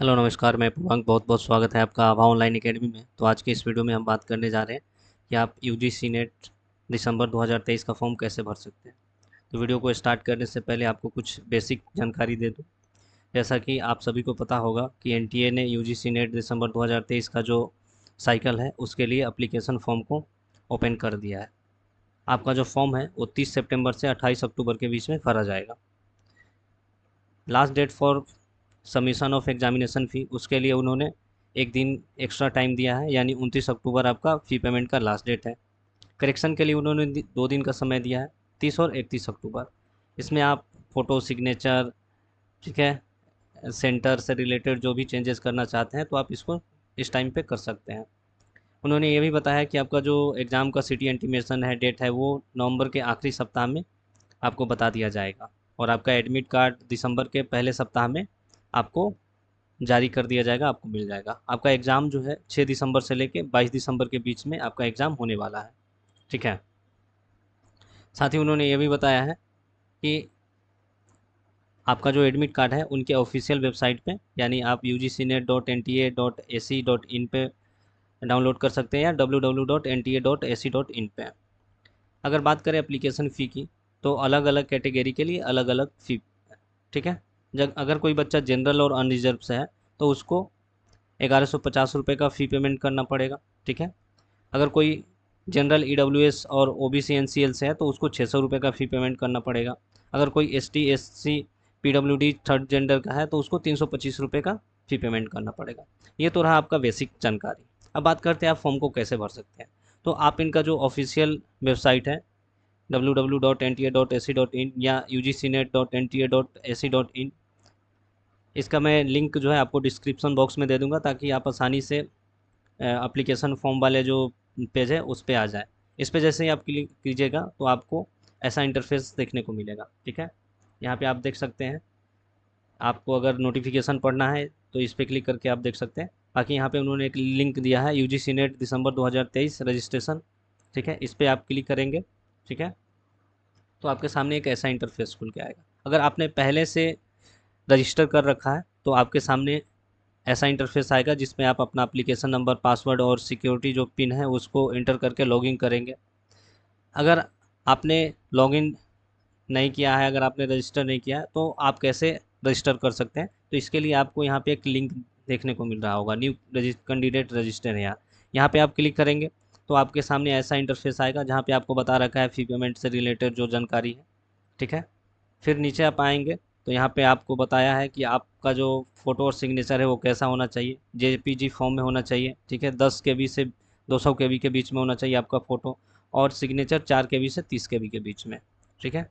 Hello नमस्कार, मैं पूर्वांक। बहुत बहुत स्वागत है आपका आभा ऑनलाइन एकेडमी में। तो आज के इस वीडियो में हम बात करने जा रहे हैं कि आप यूजीसी नेट दिसंबर 2023 का फॉर्म कैसे भर सकते हैं। तो वीडियो को स्टार्ट करने से पहले आपको कुछ बेसिक जानकारी दे दूं। जैसा कि आप सभी को पता होगा कि एनटीए ने यूजीसी नेट दिसंबर 2023 का जो साइकिल है उसके लिए अप्लीकेशन फॉर्म को ओपन कर दिया है। आपका जो फॉर्म है वो 30 सितंबर से 28 अक्टूबर के बीच में भरा जाएगा। Last date for submission of examination fee, उसके लिए उन्होंने एक दिन एक्स्ट्रा टाइम दिया है, यानी 29 अक्टूबर आपका फ़ी पेमेंट का लास्ट डेट है। करेक्शन के लिए उन्होंने 2 दिन का समय दिया है, 30 और 31 अक्टूबर। इसमें आप फ़ोटो सिग्नेचर, ठीक है, सेंटर से रिलेटेड जो भी चेंजेस करना चाहते हैं तो आप इसको इस टाइम पे कर सकते हैं। उन्होंने ये भी बताया कि आपका जो एग्ज़ाम का सिटी इंटीमेशन है, डेट है, वो नवंबर के आखिरी सप्ताह में आपको बता दिया जाएगा और आपका एडमिट कार्ड दिसंबर के पहले सप्ताह में आपको जारी कर दिया जाएगा, आपको मिल जाएगा। आपका एग्ज़ाम जो है 6 दिसंबर से लेके 22 दिसंबर के बीच में आपका एग्ज़ाम होने वाला है, ठीक है। साथ ही उन्होंने ये भी बताया है कि आपका जो एडमिट कार्ड है उनके ऑफिशियल वेबसाइट पे, यानी आप ugcnet.nta.ac.in पे डाउनलोड कर सकते हैं या www.nta.ac.in पे। अगर बात करें एप्लीकेशन फ़ी की, तो अलग अलग कैटेगरी के लिए अलग अलग फ़ी, ठीक है। जब अगर कोई बच्चा जनरल और अनरिजर्व से है तो उसको 1150 रुपये का फ़ी पेमेंट करना पड़ेगा, ठीक है। अगर कोई जनरल ईडब्ल्यूएस और ओबीसी एनसीएल से है तो उसको 600 रुपये का फ़ी पेमेंट करना पड़ेगा। अगर कोई ST SC PWD third gender का है तो उसको 325 रुपये का फ़ी पेमेंट करना पड़ेगा। ये तो रहा आपका बेसिक जानकारी। अब बात करते हैं आप फॉर्म को कैसे भर सकते हैं। तो आप इनका जो ऑफिशियल वेबसाइट है www.nta.ac.in या ugcnet.nta.ac.in, इसका मैं लिंक जो है आपको डिस्क्रिप्शन बॉक्स में दे दूंगा ताकि आप आसानी से एप्लीकेशन फॉर्म वाले जो पेज है उस पे आ जाए। इस पे जैसे ही आप क्लिक कीजिएगा तो आपको ऐसा इंटरफेस देखने को मिलेगा, ठीक है। यहाँ पे आप देख सकते हैं। आपको अगर नोटिफिकेशन पढ़ना है तो इस पे क्लिक करके आप देख सकते हैं। बाकी यहाँ पे उन्होंने एक लिंक दिया है यूजीसी नेट दिसंबर 2023 रजिस्ट्रेशन, ठीक है। इस पर आप क्लिक करेंगे, ठीक है, तो आपके सामने एक ऐसा इंटरफेस खुल के आएगा। अगर आपने पहले से रजिस्टर कर रखा है तो आपके सामने ऐसा इंटरफेस आएगा जिसमें आप अपना एप्लीकेशन नंबर, पासवर्ड और सिक्योरिटी जो पिन है उसको एंटर करके लॉगिन करेंगे। अगर आपने लॉगिन नहीं किया है, अगर आपने रजिस्टर नहीं किया है तो आप कैसे रजिस्टर कर सकते हैं। तो इसके लिए आपको यहाँ पे एक लिंक देखने को मिल रहा होगा, न्यू कैंडिडेट रजिस्टर है। यहाँ पे आप क्लिक करेंगे तो आपके सामने ऐसा इंटरफेस आएगा जहाँ पे आपको बता रखा है फ़ी पेमेंट से रिलेटेड जो जानकारी है, ठीक है। फिर नीचे आप आएंगे तो यहाँ पे आपको बताया है कि आपका जो फ़ोटो और सिग्नेचर है वो कैसा होना चाहिए। जेपीजी फॉर्म में होना चाहिए, ठीक है। 10 KB से 200 KB के बीच में होना चाहिए आपका फ़ोटो, और सिग्नेचर 4 KB से 30 KB के बीच में, ठीक है।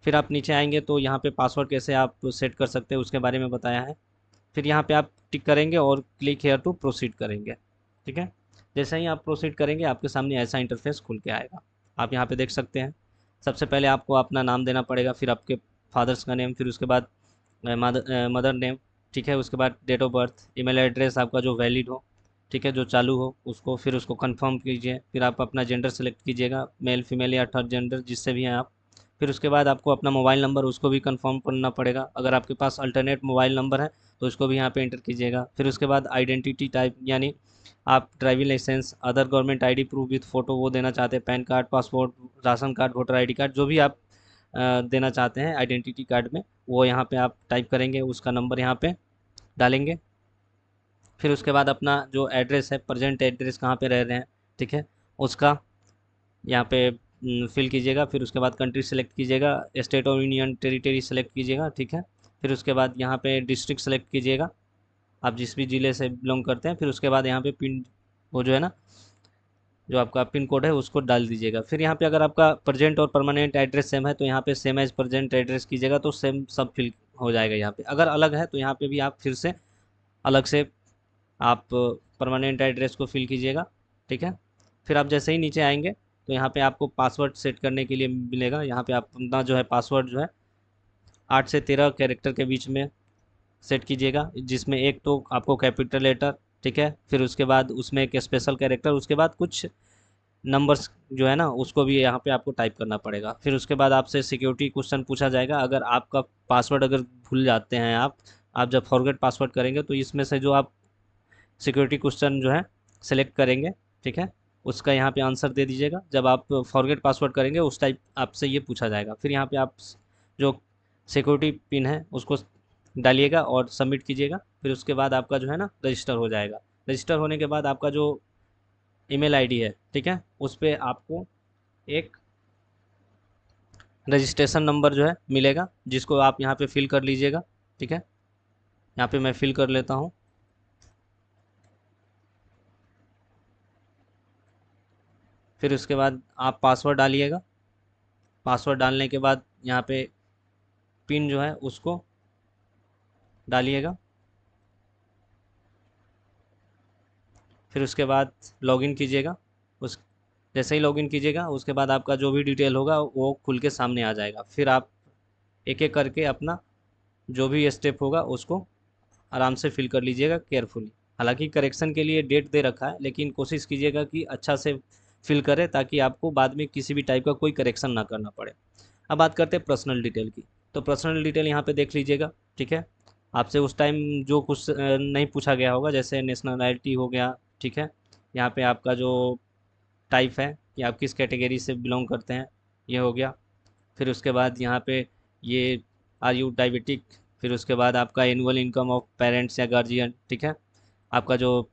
फिर आप नीचे आएंगे तो यहाँ पे पासवर्ड कैसे आप सेट कर सकते हैं उसके बारे में बताया है। फिर यहाँ पे आप टिक करेंगे और क्लिक हेयर टू प्रोसीड करेंगे, ठीक है। जैसे ही आप प्रोसीड करेंगे आपके सामने ऐसा इंटरफेस खुल के आएगा। आप यहाँ पे देख सकते हैं। सबसे पहले आपको अपना नाम देना पड़ेगा, फिर आपके फादर्स का नेम, फिर उसके बाद मदर नेम, ठीक है। उसके बाद date of birth, email address आपका जो वैलिड हो, ठीक है, जो चालू हो उसको, फिर उसको कंफर्म कीजिए। फिर आप अपना जेंडर सेलेक्ट कीजिएगा, मेल फीमेल या थर्ड जेंडर जिससे भी हैं आप। फिर उसके बाद आपको अपना मोबाइल नंबर उसको भी कंफर्म करना पड़ेगा। अगर आपके पास अल्टरनेट मोबाइल नंबर है तो उसको भी यहाँ पे एंटर कीजिएगा। फिर उसके बाद आइडेंटिटी टाइप, यानी आप driving licence, other government ID proof with photo वो देना चाहते हैं, PAN card, passport, ration card, voter ID card, जो भी आप देना चाहते हैं आइडेंटिटी कार्ड में, वो यहाँ पे आप टाइप करेंगे, उसका नंबर यहाँ पे डालेंगे। फिर उसके बाद अपना जो एड्रेस है, प्रेजेंट एड्रेस कहाँ पे रह रहे हैं, ठीक है, उसका यहाँ पे फिल कीजिएगा। फिर उसके बाद कंट्री सेलेक्ट कीजिएगा, स्टेट और यूनियन टेरिटरी सेलेक्ट कीजिएगा, ठीक है। फिर उसके बाद यहाँ पे डिस्ट्रिक्ट सेलेक्ट कीजिएगा, आप जिस भी ज़िले से बिलोंग करते हैं। फिर उसके बाद यहाँ पे पिन, वो जो है ना, जो आपका पिन कोड है उसको डाल दीजिएगा। फिर यहाँ पे अगर आपका प्रेजेंट और परमानेंट एड्रेस सेम है तो यहाँ पे सेम एज प्रेजेंट एड्रेस कीजिएगा, तो सेम सब फिल हो जाएगा यहाँ पे। अगर अलग है तो यहाँ पे भी आप फिर से अलग से आप परमानेंट एड्रेस को फिल कीजिएगा, ठीक है। फिर आप जैसे ही नीचे आएंगे तो यहाँ पे आपको पासवर्ड सेट करने के लिए मिलेगा। यहाँ पे आप अपना जो है पासवर्ड जो है 8 से 13 कैरेक्टर के बीच में सेट कीजिएगा, जिसमें एक तो आपको कैपिटल लेटर, ठीक है, फिर उसके बाद उसमें एक स्पेशल कैरेक्टर, उसके बाद कुछ नंबर्स जो है ना उसको भी यहाँ पे आपको टाइप करना पड़ेगा। फिर उसके बाद आपसे सिक्योरिटी क्वेश्चन पूछा जाएगा। अगर आपका पासवर्ड अगर भूल जाते हैं आप आप जब फॉरगेट पासवर्ड करेंगे तो इसमें से जो आप सिक्योरिटी क्वेश्चन जो है सेलेक्ट करेंगे, ठीक है, उसका यहाँ पे आंसर दे दीजिएगा। जब आप फॉरगेट पासवर्ड करेंगे उस टाइप आपसे ये पूछा जाएगा। फिर यहाँ पे आप जो सिक्योरिटी पिन है उसको डालिएगा और सबमिट कीजिएगा। फिर उसके बाद आपका जो है ना रजिस्टर हो जाएगा। रजिस्टर होने के बाद आपका जो ईमेल आईडी है, ठीक है, उस पर आपको एक रजिस्ट्रेशन नंबर जो है मिलेगा, जिसको आप यहाँ पे फिल कर लीजिएगा, ठीक है। यहाँ पे मैं फिल कर लेता हूँ। फिर उसके बाद आप पासवर्ड डालिएगा। पासवर्ड डालने के बाद यहाँ पे पिन जो है उसको डालिएगा। फिर उसके बाद लॉगिन कीजिएगा। उस जैसे ही लॉगिन कीजिएगा उसके बाद आपका जो भी डिटेल होगा वो खुल के सामने आ जाएगा। फिर आप एक एक करके अपना जो भी स्टेप होगा उसको आराम से फिल कर लीजिएगा केयरफुली। हालांकि करेक्शन के लिए डेट दे रखा है, लेकिन कोशिश कीजिएगा कि अच्छा से फिल करें ताकि आपको बाद में किसी भी टाइप का कोई करेक्शन ना करना पड़े। अब बात करते हैं पर्सनल डिटेल की। तो पर्सनल डिटेल यहाँ पे देख लीजिएगा, ठीक है। आपसे उस टाइम जो कुछ नहीं पूछा गया होगा, जैसे नेशनलिटी हो गया, ठीक है। यहाँ पे आपका जो टाइप है कि आप किस कैटेगरी से बिलोंग करते हैं, ये हो गया। फिर उसके बाद यहाँ पे ये आर यू डायबिटिक। फिर उसके बाद आपका एनुअल इनकम ऑफ पेरेंट्स या गार्जियन, ठीक है। आपका जो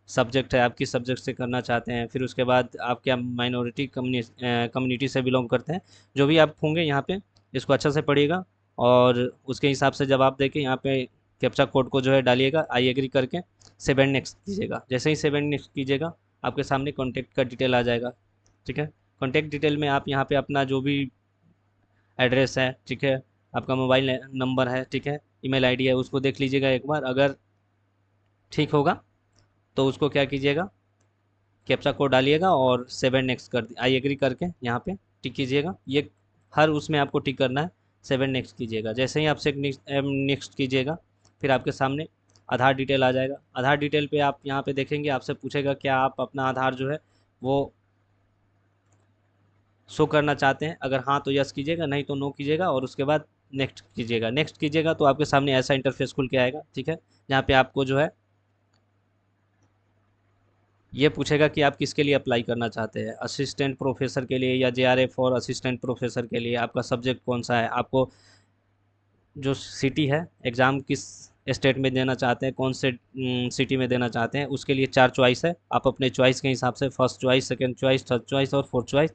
सब्जेक्ट है आप किस सब्जेक्ट से करना चाहते हैं। फिर उसके बाद आप क्या माइनॉरिटी कम्युनिटी से बिलोंग करते हैं। जो भी आप होंगे यहाँ पे इसको अच्छा से पढ़िएगा और उसके हिसाब से जवाब देके यहाँ पे कैप्चा कोड को जो है डालिएगा, आई एग्री करके सेव एंड नेक्स्ट कीजिएगा। जैसे ही सेव एंड नेक्स्ट कीजिएगा आपके सामने कॉन्टैक्ट का डिटेल आ जाएगा, ठीक है। कॉन्टैक्ट डिटेल में आप यहाँ पे अपना जो भी एड्रेस है, ठीक है, आपका मोबाइल नंबर है, ठीक है, ईमेल आईडी है, उसको देख लीजिएगा एक बार। अगर ठीक होगा तो उसको क्या कीजिएगा, कैप्चा कोड डालिएगा और सेवन नेक्स्ट कर आई एग्री करके यहाँ पे टिक कीजिएगा। ये हर उसमें आपको टिक करना है, सेवन नेक्स्ट कीजिएगा। जैसे ही आप से नेक्स्ट कीजिएगा फिर आपके सामने आधार डिटेल आ जाएगा। आधार डिटेल पे आप यहाँ पे देखेंगे, आपसे पूछेगा क्या आप अपना आधार जो है वो शो करना चाहते हैं। अगर हाँ तो यस कीजिएगा, नहीं तो नो कीजिएगा और उसके बाद नेक्स्ट कीजिएगा। नेक्स्ट कीजिएगा तो आपके सामने ऐसा इंटरफेस खुल के आएगा, ठीक है, जहाँ पे आपको जो है ये पूछेगा कि आप किसके लिए अप्लाई करना चाहते हैं, असिस्टेंट प्रोफेसर के लिए या जेआरएफ और असिस्टेंट प्रोफेसर के लिए। आपका सब्जेक्ट कौन सा है, आपको जो सिटी है एग्ज़ाम किस स्टेट में देना चाहते हैं, कौन से सिटी में देना चाहते हैं, उसके लिए चार चॉइस है। आप अपने चॉइस के हिसाब से first choice, second choice, third choice और फोर्थ चॉइस,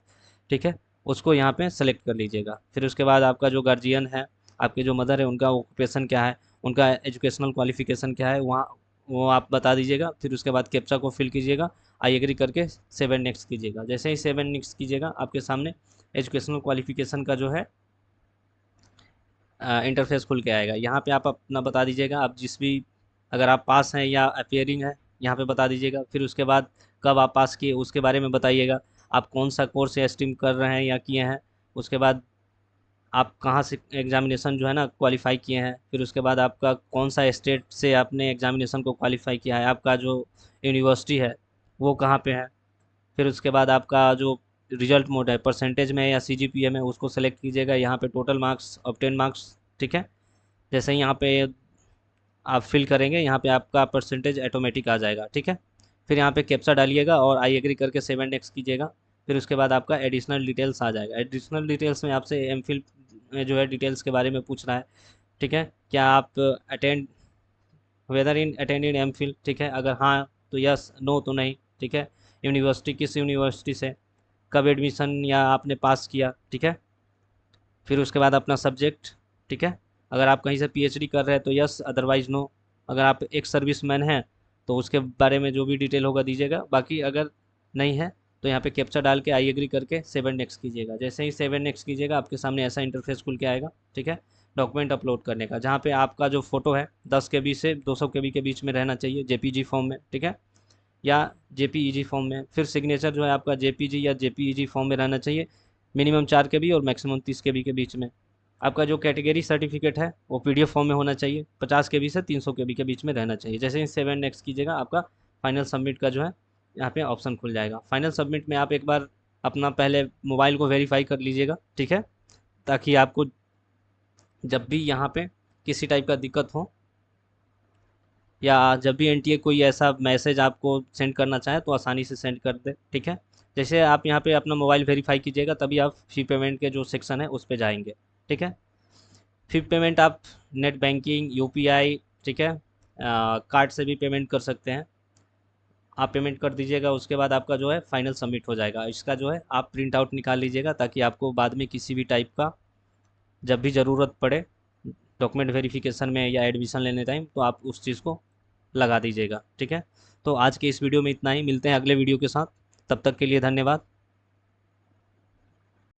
ठीक है, उसको यहाँ पे सेलेक्ट कर लीजिएगा। फिर उसके बाद आपका जो गार्जियन है, आपके जो मदर है, उनका ऑक्यूपेशन क्या है, उनका एजुकेशनल क्वालिफिकेशन क्या है, वहाँ वो आप बता दीजिएगा। फिर उसके बाद कैप्चा को फिल कीजिएगा, आई एग्री करके सेवन नेक्स्ट कीजिएगा। जैसे ही सेवन नेक्स्ट कीजिएगा आपके सामने एजुकेशनल क्वालिफिकेशन का जो है इंटरफेस खुल के आएगा। यहाँ पे आप अपना बता दीजिएगा, आप जिस भी, अगर आप पास हैं या अपियरिंग है यहाँ पे बता दीजिएगा। फिर उसके बाद कब आप पास किए उसके बारे में बताइएगा, आप कौन सा कोर्स या स्ट्रीम कर रहे हैं या किए हैं। उसके बाद आप कहाँ से एग्जामिनेशन जो है ना क्वालिफाई किए हैं। फिर उसके बाद आपका कौन सा स्टेट से आपने एग्जामिनेशन को क्वालिफाई किया है, आपका जो यूनिवर्सिटी है वो कहाँ पे है। फिर उसके बाद आपका जो रिजल्ट मोड है, परसेंटेज में या सीजीपीए में, उसको सेलेक्ट कीजिएगा। यहाँ पे टोटल मार्क्स ऑब्टेन मार्क्स, ठीक है। जैसे ही यहाँ पे आप फिल करेंगे यहाँ पे आपका परसेंटेज ऑटोमेटिक आ जाएगा, ठीक है। फिर यहाँ पे कैप्चा डालिएगा और आई एग्री करके सेवन नेक्स्ट कीजिएगा। फिर उसके बाद आपका एडिशनल डिटेल्स आ जाएगा। एडिशनल डिटेल्स में आपसे एमफिल में जो है डिटेल्स के बारे में पूछ रहा है, ठीक है, क्या आप अटेंड वेदर इन अटेंडेड एमफिल, ठीक है, अगर हाँ तो यस, नो तो नहीं, ठीक है। यूनिवर्सिटी किस यूनिवर्सिटी से, कब एडमिशन या आपने पास किया, ठीक है। फिर उसके बाद अपना सब्जेक्ट, ठीक है, अगर आप कहीं से पीएचडी कर रहे हैं तो यस, अदरवाइज नो। अगर आप एक सर्विसमैन हैं तो उसके बारे में जो भी डिटेल होगा दीजिएगा। बाकी अगर नहीं है तो यहाँ पे कैप्चा डाल के आई एग्री करके सेवन नेक्स्ट कीजिएगा। जैसे ही सेवन नेक्स्ट कीजिएगा आपके सामने ऐसा इंटरफेस खुल के आएगा, ठीक है, डॉक्यूमेंट अपलोड करने का, जहाँ पे आपका जो फोटो है 10 KB से 200 KB के बीच में रहना चाहिए, जेपीजी फॉर्म में, ठीक है, या जेपीईजी फॉर्म में। फिर सिग्नेचर जो है आपका जेपीजी या जेपीईजी फॉर्म में रहना चाहिए, मिनिमम 4 KB और मैक्सिमम 30 KB के बीच में। आपका जो कैटेगरी सर्टिफिकेट है वो पीडीएफ फॉर्म में होना चाहिए, 50 KB से 300 KB के बीच में रहना चाहिए। जैसे ही सेवन नेक्स्ट कीजिएगा आपका फाइनल सबमिट का जो है यहाँ पे ऑप्शन खुल जाएगा। फाइनल सबमिट में आप एक बार अपना पहले मोबाइल को वेरीफाई कर लीजिएगा, ठीक है, ताकि आपको जब भी यहाँ पे किसी टाइप का दिक्कत हो या जब भी एनटीए कोई ऐसा मैसेज आपको सेंड करना चाहे तो आसानी से सेंड कर दे, ठीक है। जैसे आप यहाँ पे अपना मोबाइल वेरीफाई कीजिएगा तभी आप फी पेमेंट के जो सेक्शन है उस पर जाएंगे, ठीक है। फी पेमेंट आप नेट बैंकिंग, यूपीआई, ठीक है, कार्ड से भी पेमेंट कर सकते हैं। आप पेमेंट कर दीजिएगा, उसके बाद आपका जो है फाइनल सबमिट हो जाएगा। इसका जो है आप प्रिंट आउट निकाल लीजिएगा ताकि आपको बाद में किसी भी टाइप का जब भी ज़रूरत पड़े डॉक्यूमेंट वेरिफिकेशन में या एडमिशन लेने टाइम, तो आप उस चीज़ को लगा दीजिएगा, ठीक है। तो आज के इस वीडियो में इतना ही, मिलते हैं अगले वीडियो के साथ, तब तक के लिए धन्यवाद।